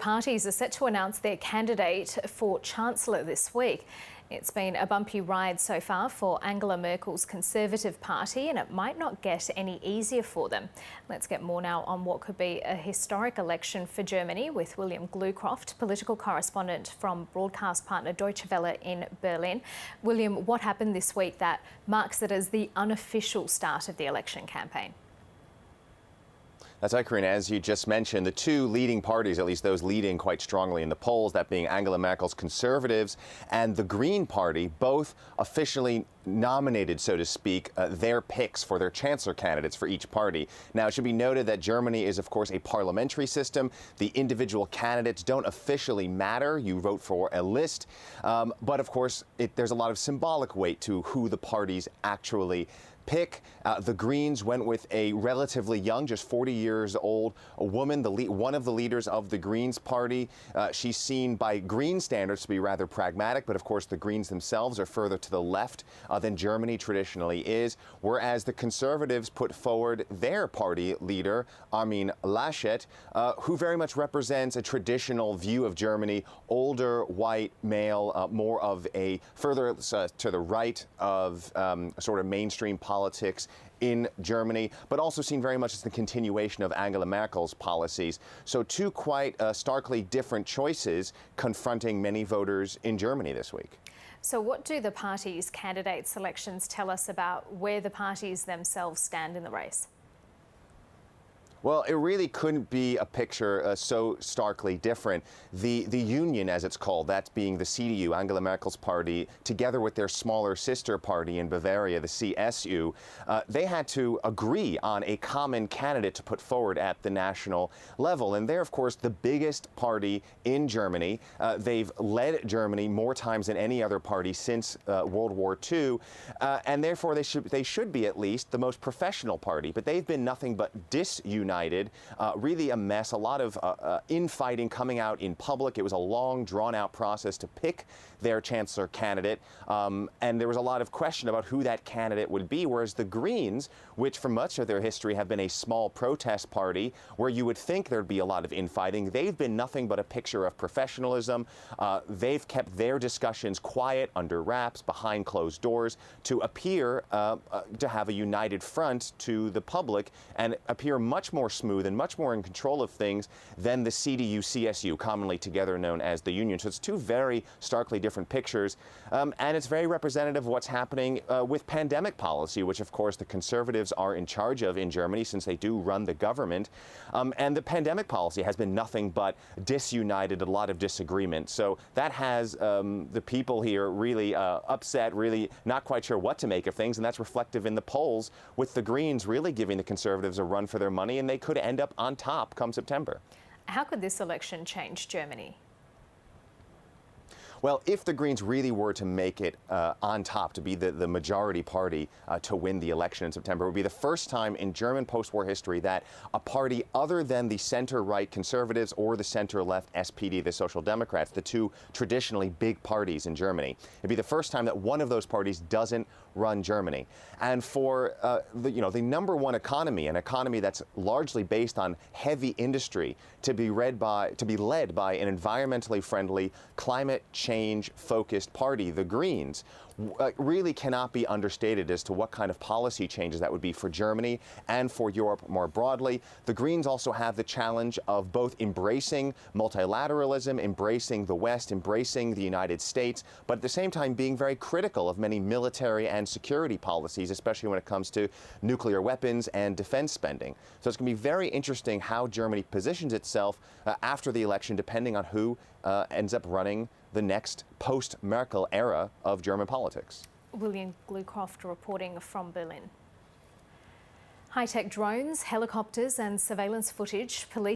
parties are set to announce their candidate for chancellor this week. It's been a bumpy ride so far for Angela Merkel's Conservative Party, and it might not get any easier for them. Let's get more now on what could be a historic election for Germany with William Glucroft, political correspondent from broadcast partner Deutsche Welle in Berlin. William, what happened this week that marks it as the unofficial start of the election campaign? That's right, Karina. As you just mentioned, the two leading parties, at least those leading quite strongly in the polls, that being Angela Merkel's Conservatives and the Green Party, both officially nominated, so to speak, their picks for their chancellor candidates for each party. Now, it should be noted that Germany is, of course, a parliamentary system. The individual candidates don't officially matter. You vote for a list. But, of course, there's a lot of symbolic weight to who the parties actually pick. The Greens went with a relatively young, just 40 years old, a woman, one of the leaders of the Greens party. She's seen by Green standards to be rather pragmatic, but of course the Greens themselves are further to the left than Germany traditionally is, whereas the Conservatives put forward their party leader, Armin Laschet, who very much represents a traditional view of Germany, older, white, male, more of a further to the right of sort of mainstream politics in Germany, but also seen very much as the continuation of Angela Merkel's policies. So two quite starkly different choices confronting many voters in Germany this week. So what do the parties' candidate selections tell us about where the parties themselves stand in the race? Well, it really couldn't be a picture so starkly different. The Union, as it's called, that being the CDU, Angela Merkel's party, together with their smaller sister party in Bavaria, the CSU, they had to agree on a common candidate to put forward at the national level. And they're, of course, the biggest party in Germany. They've led Germany more times than any other party since World War II. And therefore, they should be at least the most professional party. But they've been nothing but disunited. Really a mess, a lot of infighting coming out in public. It was a long, drawn-out process to pick their chancellor candidate, and there was a lot of question about who that candidate would be, whereas the Greens, which for much of their history have been a small protest party, where you would think there'd be a lot of infighting, they've been nothing but a picture of professionalism. They've kept their discussions quiet, under wraps, behind closed doors, to appear to have a united front to the public and appear much more smooth and much more in control of things than the CDU-CSU, commonly together known as the Union. So it's two very starkly different pictures, and it's very representative of what's happening with pandemic policy, which of course the Conservatives are in charge of in Germany since they do run the government. And the pandemic policy has been nothing but disunited, a lot of disagreement. So that has the people here really upset, really not quite sure what to make of things, and that's reflective in the polls, with the Greens really giving the Conservatives a run for their money, and they could end up on top come September. How could this election change Germany? Well, if the Greens really were to make it on top, to be the majority party to win the election in September, it would be the first time in German post-war history that a party other than the center-right Conservatives or the center-left SPD, the Social Democrats, the two traditionally big parties in Germany, it'd be the first time that one of those parties doesn't run Germany. And for the number one economy, an economy that's largely based on heavy industry, to be led by an environmentally friendly, climate change-focused party, the Greens, really cannot be understated as to what kind of policy changes that would be for Germany and for Europe more broadly. The Greens also have the challenge of both embracing multilateralism, embracing the West, embracing the United States, but at the same time being very critical of many military and security policies, especially when it comes to nuclear weapons and defense spending. So it's going to be very interesting how Germany positions itself after the election, depending on who ends up running the next post-Merkel era of German politics. William Glucroft reporting from Berlin. High-tech drones, helicopters and surveillance footage. Police